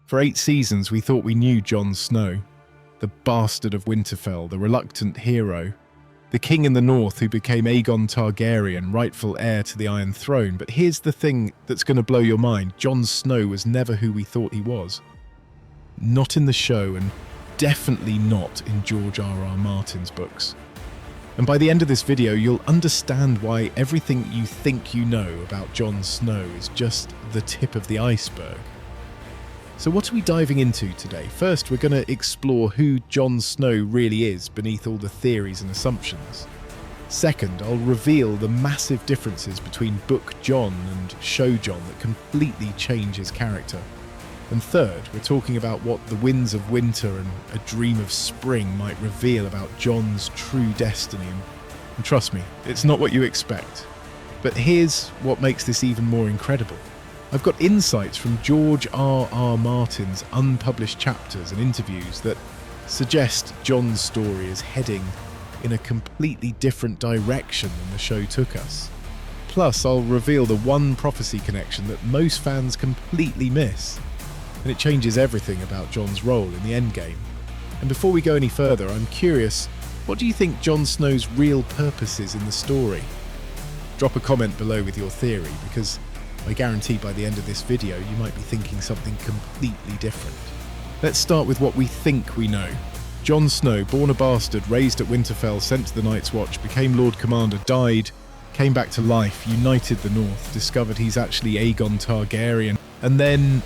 For 8 seasons, we thought we knew Jon Snow, the bastard of Winterfell, the reluctant hero, the king in the north who became Aegon Targaryen, rightful heir to the Iron Throne. But here's the thing that's going to blow your mind. Jon Snow was never who we thought he was. Not in the show, and definitely not in George R.R. Martin's books. And by the end of this video, you'll understand why everything you think you know about Jon Snow is just the tip of the iceberg. So what are we diving into today? First, we're going to explore who Jon Snow really is beneath all the theories and assumptions. Second, I'll reveal the massive differences between Book Jon and Show Jon that completely change his character. And third, we're talking about what the winds of winter and a dream of spring might reveal about Jon's true destiny. And trust me, it's not what you expect. But here's what makes this even more incredible. I've got insights from George R.R. Martin's unpublished chapters and interviews that suggest Jon's story is heading in a completely different direction than the show took us. Plus, I'll reveal the one prophecy connection that most fans completely miss. And it changes everything about Jon's role in the endgame. And before we go any further, I'm curious, what do you think Jon Snow's real purpose is in the story? Drop a comment below with your theory, because I guarantee by the end of this video you might be thinking something completely different. Let's start with what we think we know. Jon Snow, born a bastard, raised at Winterfell, sent to the Night's Watch, became Lord Commander, died, came back to life, united the North, discovered he's actually Aegon Targaryen, and then,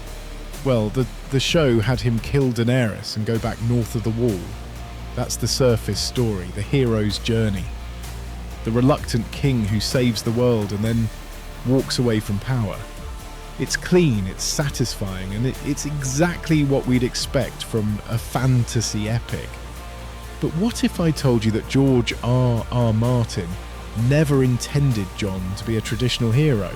well, the show had him kill Daenerys and go back north of the Wall. That's the surface story, the hero's journey. The reluctant king who saves the world and then walks away from power. It's clean, it's satisfying, and it's exactly what we'd expect from a fantasy epic. But what if I told you that George R.R. Martin never intended Jon to be a traditional hero?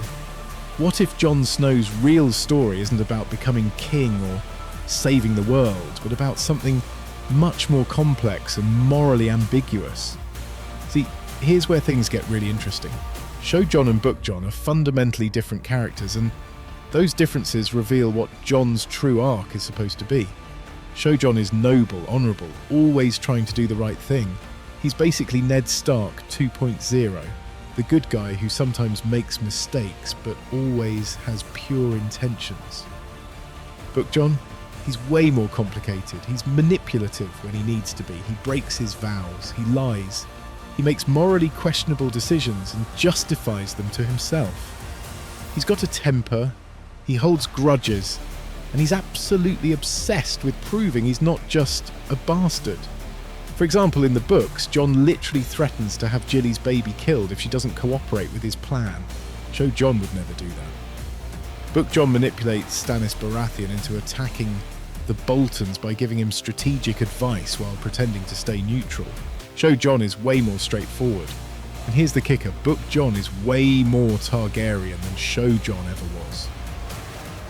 What if Jon Snow's real story isn't about becoming king or saving the world, but about something much more complex and morally ambiguous? See, here's where things get really interesting. Show Jon and Book Jon are fundamentally different characters, and those differences reveal what Jon's true arc is supposed to be. Show Jon is noble, honourable, always trying to do the right thing. He's basically Ned Stark 2.0, the good guy who sometimes makes mistakes but always has pure intentions. Book Jon, he's way more complicated. He's manipulative when he needs to be. He breaks his vows. He lies. He makes morally questionable decisions and justifies them to himself. He's got a temper, he holds grudges, and he's absolutely obsessed with proving he's not just a bastard. For example, in the books, Jon literally threatens to have Gilly's baby killed if she doesn't cooperate with his plan. Show Jon would never do that. Book Jon manipulates Stannis Baratheon into attacking the Boltons by giving him strategic advice while pretending to stay neutral. Show Jon is way more straightforward. And here's the kicker, Book Jon is way more Targaryen than Show Jon ever was.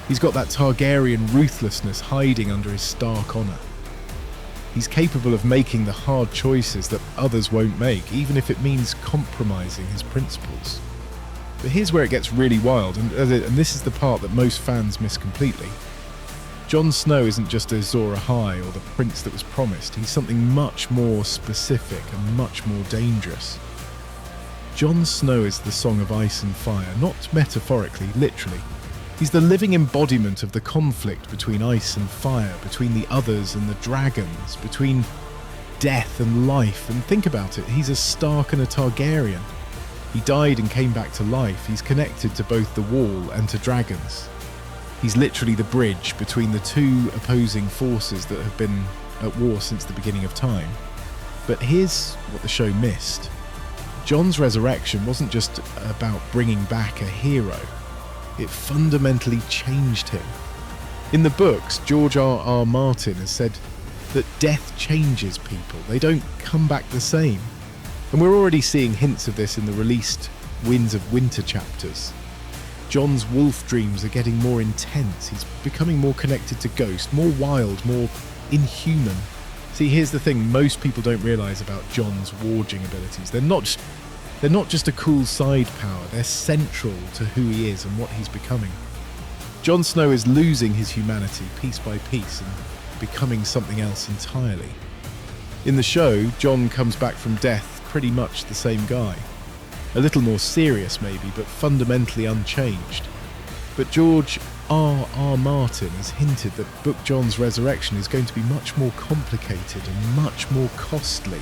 He's got that Targaryen ruthlessness hiding under his Stark honour. He's capable of making the hard choices that others won't make, even if it means compromising his principles. But here's where it gets really wild, and this is the part that most fans miss completely. Jon Snow isn't just Azor Ahai or the prince that was promised. He's something much more specific and much more dangerous. Jon Snow is the Song of Ice and Fire, not metaphorically, literally. He's the living embodiment of the conflict between ice and fire, between the others and the dragons, between death and life. And think about it, he's a Stark and a Targaryen. He died and came back to life. He's connected to both the Wall and to dragons. He's literally the bridge between the two opposing forces that have been at war since the beginning of time. But here's what the show missed. Jon's resurrection wasn't just about bringing back a hero. It fundamentally changed him. In the books, George R.R. Martin has said that death changes people. They don't come back the same. And we're already seeing hints of this in the released Winds of Winter chapters. Jon's wolf dreams are getting more intense. He's becoming more connected to Ghost, more wild, more inhuman. See, here's the thing most people don't realise about Jon's warging abilities. They're not just a cool side power, they're central to who he is and what he's becoming. Jon Snow is losing his humanity piece by piece and becoming something else entirely. In the show, Jon comes back from death pretty much the same guy. A little more serious maybe, but fundamentally unchanged. But George R.R. Martin has hinted that Book Jon's resurrection is going to be much more complicated and much more costly.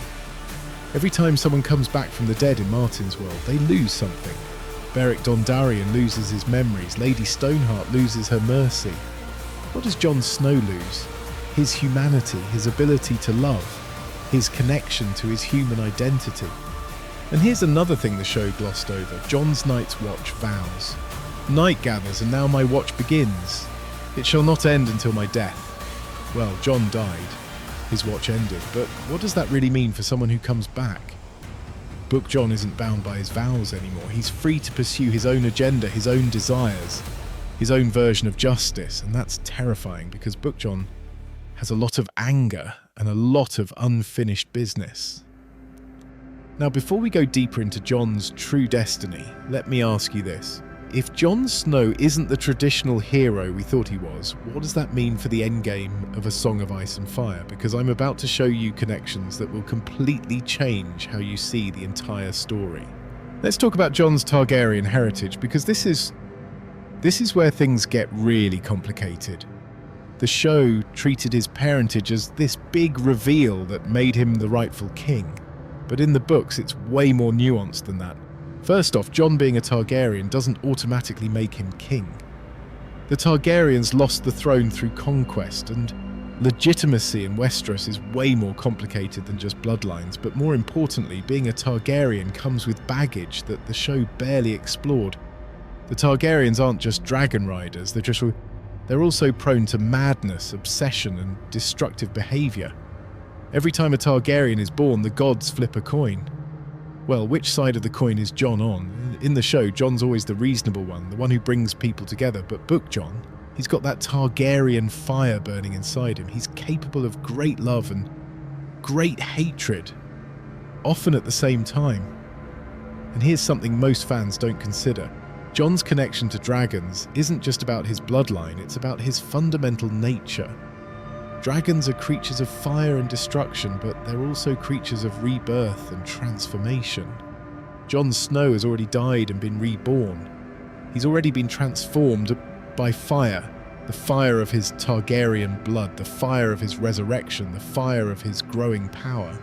Every time someone comes back from the dead in Martin's world, they lose something. Beric Dondarrion loses his memories, Lady Stoneheart loses her mercy. What does Jon Snow lose? His humanity, his ability to love, his connection to his human identity. And here's another thing the show glossed over: Jon's Night's Watch vows. Night gathers, and now my watch begins. It shall not end until my death. Well, Jon died. His watch ended, but what does that really mean for someone who comes back? Book Jon isn't bound by his vows anymore. He's free to pursue his own agenda, his own desires, his own version of justice, and that's terrifying because Book Jon has a lot of anger and a lot of unfinished business. Now, before we go deeper into Jon's true destiny, let me ask you this. If Jon Snow isn't the traditional hero we thought he was, what does that mean for the endgame of A Song of Ice and Fire? Because I'm about to show you connections that will completely change how you see the entire story. Let's talk about Jon's Targaryen heritage, because this is where things get really complicated. The show treated his parentage as this big reveal that made him the rightful king. But in the books, it's way more nuanced than that. First off, Jon being a Targaryen doesn't automatically make him king. The Targaryens lost the throne through conquest, and legitimacy in Westeros is way more complicated than just bloodlines, but more importantly, being a Targaryen comes with baggage that the show barely explored. The Targaryens aren't just dragon riders, they're also prone to madness, obsession, and destructive behaviour. Every time a Targaryen is born, the gods flip a coin. Well, which side of the coin is Jon on? In the show, Jon's always the reasonable one, the one who brings people together, but Book Jon, he's got that Targaryen fire burning inside him. He's capable of great love and great hatred, often at the same time. And here's something most fans don't consider. Jon's connection to dragons isn't just about his bloodline, it's about his fundamental nature. Dragons are creatures of fire and destruction, but they're also creatures of rebirth and transformation. Jon Snow has already died and been reborn. He's already been transformed by fire, the fire of his Targaryen blood, the fire of his resurrection, the fire of his growing power.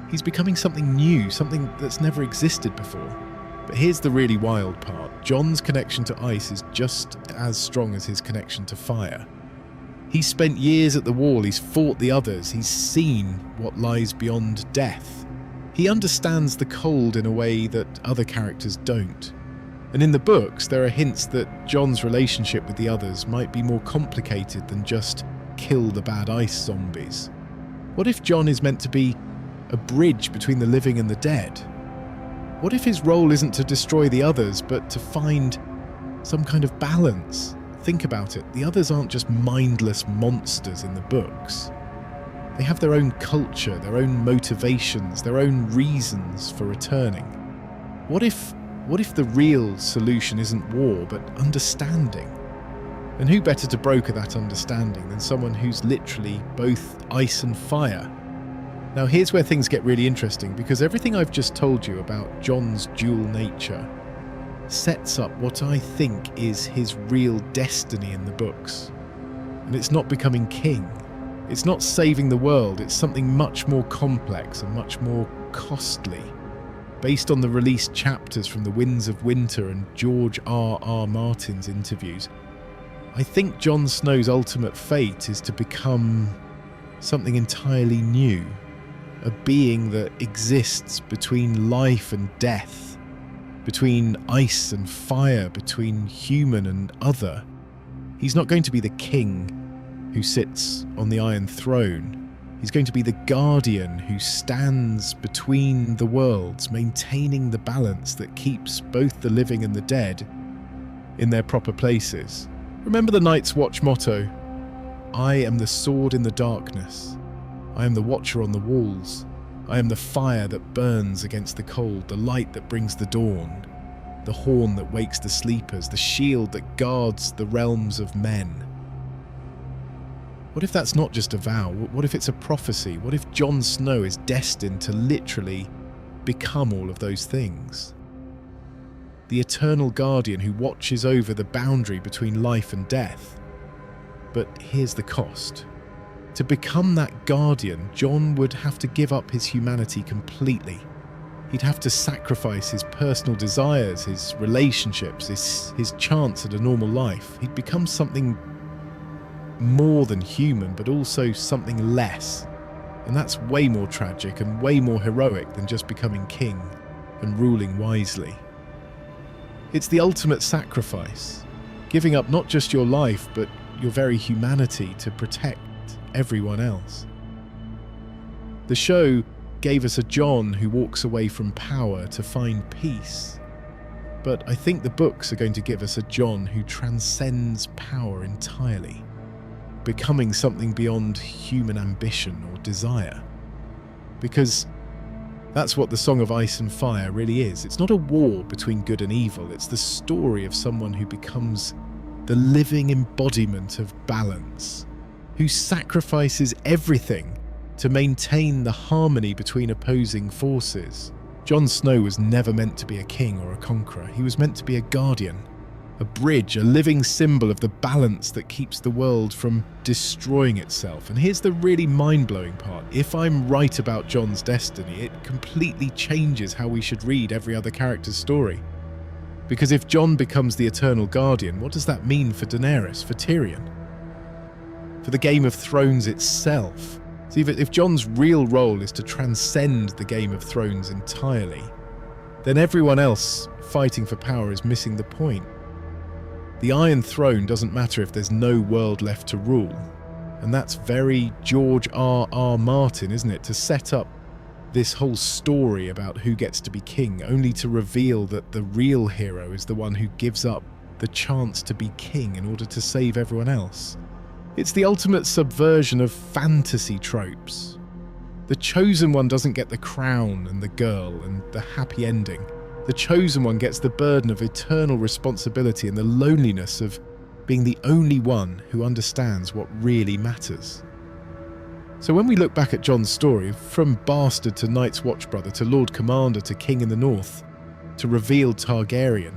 He's becoming something new, something that's never existed before. But here's the really wild part. Jon's connection to ice is just as strong as his connection to fire. He's spent years at the wall, he's fought the others, he's seen what lies beyond death. He understands the cold in a way that other characters don't. And in the books, there are hints that Jon's relationship with the others might be more complicated than just kill the bad ice zombies. What if Jon is meant to be a bridge between the living and the dead? What if his role isn't to destroy the others, but to find some kind of balance? Think about it, the others aren't just mindless monsters in the books. They have their own culture, their own motivations, their own reasons for returning. What if the real solution isn't war, but understanding? And who better to broker that understanding than someone who's literally both ice and fire? Now here's where things get really interesting, because everything I've just told you about Jon's dual nature sets up what I think is his real destiny in the books. And it's not becoming king. It's not saving the world. It's something much more complex and much more costly. Based on the released chapters from The Winds of Winter and George R.R. Martin's interviews, I think Jon Snow's ultimate fate is to become something entirely new. A being that exists between life and death, between ice and fire, between human and other. He's not going to be the king who sits on the Iron Throne. He's going to be the guardian who stands between the worlds, maintaining the balance that keeps both the living and the dead in their proper places. Remember the Night's Watch motto: I am the sword in the darkness. I am the watcher on the walls. I am the fire that burns against the cold, the light that brings the dawn. the horn that wakes the sleepers, the shield that guards the realms of men. What if that's not just a vow? What if it's a prophecy? What if Jon Snow is destined to literally become all of those things? The eternal guardian who watches over the boundary between life and death. But here's the cost. To become that guardian, Jon would have to give up his humanity completely. He'd have to sacrifice his personal desires, his relationships, his chance at a normal life. He'd become something more than human, but also something less. And that's way more tragic and way more heroic than just becoming king and ruling wisely. It's the ultimate sacrifice, giving up not just your life, but your very humanity to protect everyone else. The show gave us a Jon who walks away from power to find peace. But I think the books are going to give us a Jon who transcends power entirely, becoming something beyond human ambition or desire. Because that's what the Song of Ice and Fire really is. It's not a war between good and evil. It's the story of someone who becomes the living embodiment of balance, who sacrifices everything to maintain the harmony between opposing forces. Jon Snow was never meant to be a king or a conqueror. He was meant to be a guardian, a bridge, a living symbol of the balance that keeps the world from destroying itself. And here's the really mind-blowing part. If I'm right about Jon's destiny, it completely changes how we should read every other character's story. Because if Jon becomes the eternal guardian, what does that mean for Daenerys, for Tyrion, for the Game of Thrones itself? See, if Jon's real role is to transcend the Game of Thrones entirely, then everyone else fighting for power is missing the point. The Iron Throne doesn't matter if there's no world left to rule. And that's very George R.R. Martin, isn't it? To set up this whole story about who gets to be king, only to reveal that the real hero is the one who gives up the chance to be king in order to save everyone else. It's the ultimate subversion of fantasy tropes. The chosen one doesn't get the crown and the girl and the happy ending. The chosen one gets the burden of eternal responsibility and the loneliness of being the only one who understands what really matters. So when we look back at Jon's story, from bastard to Night's Watchbrother to Lord Commander to King in the North to revealed Targaryen,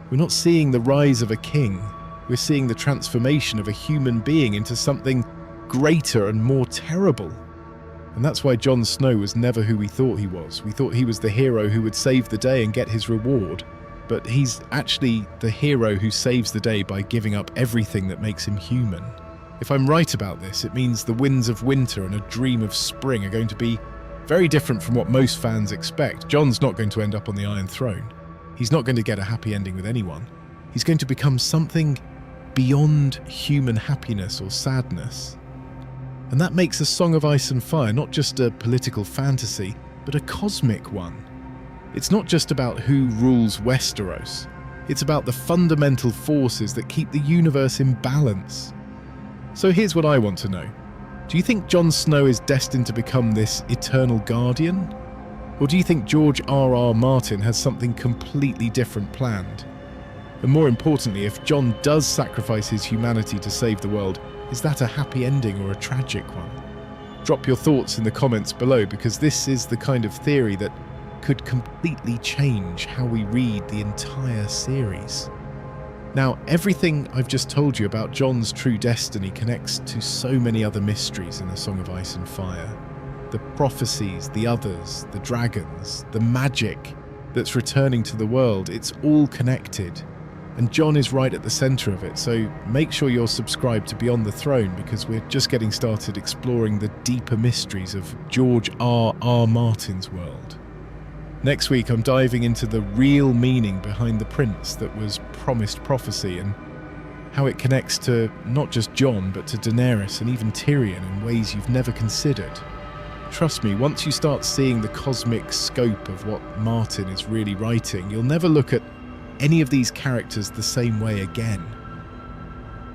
we're not seeing the rise of a king. We're seeing the transformation of a human being into something greater and more terrible. And that's why Jon Snow was never who we thought he was. We thought he was the hero who would save the day and get his reward. But he's actually the hero who saves the day by giving up everything that makes him human. If I'm right about this, it means the winds of winter and a dream of spring are going to be very different from what most fans expect. Jon's not going to end up on the Iron Throne. He's not going to get a happy ending with anyone. He's going to become something beyond human happiness or sadness. And that makes A Song of Ice and Fire not just a political fantasy, but a cosmic one. It's not just about who rules Westeros. It's about the fundamental forces that keep the universe in balance. So here's what I want to know. Do you think Jon Snow is destined to become this eternal guardian? Or do you think George R.R. Martin has something completely different planned? And more importantly, if Jon does sacrifice his humanity to save the world, is that a happy ending or a tragic one? Drop your thoughts in the comments below, because this is the kind of theory that could completely change how we read the entire series. Now, everything I've just told you about Jon's true destiny connects to so many other mysteries in A Song of Ice and Fire. The prophecies, the others, the dragons, the magic that's returning to the world, it's all connected. And Jon is right at the centre of it, so make sure you're subscribed to Beyond the Throne, because we're just getting started exploring the deeper mysteries of George R.R. Martin's world. Next week, I'm diving into the real meaning behind the prince that was promised prophecy, and how it connects to not just Jon, but to Daenerys and even Tyrion in ways you've never considered. Trust me, once you start seeing the cosmic scope of what Martin is really writing, you'll never look at any of these characters the same way again.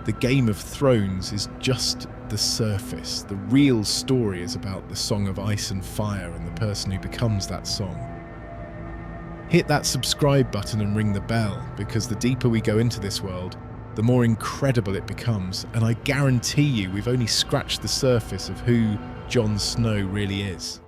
The Game of Thrones is just the surface. The real story is about the Song of Ice and Fire and the person who becomes that song. Hit that subscribe button and ring the bell, because the deeper we go into this world, the more incredible it becomes, and I guarantee you we've only scratched the surface of who Jon Snow really is.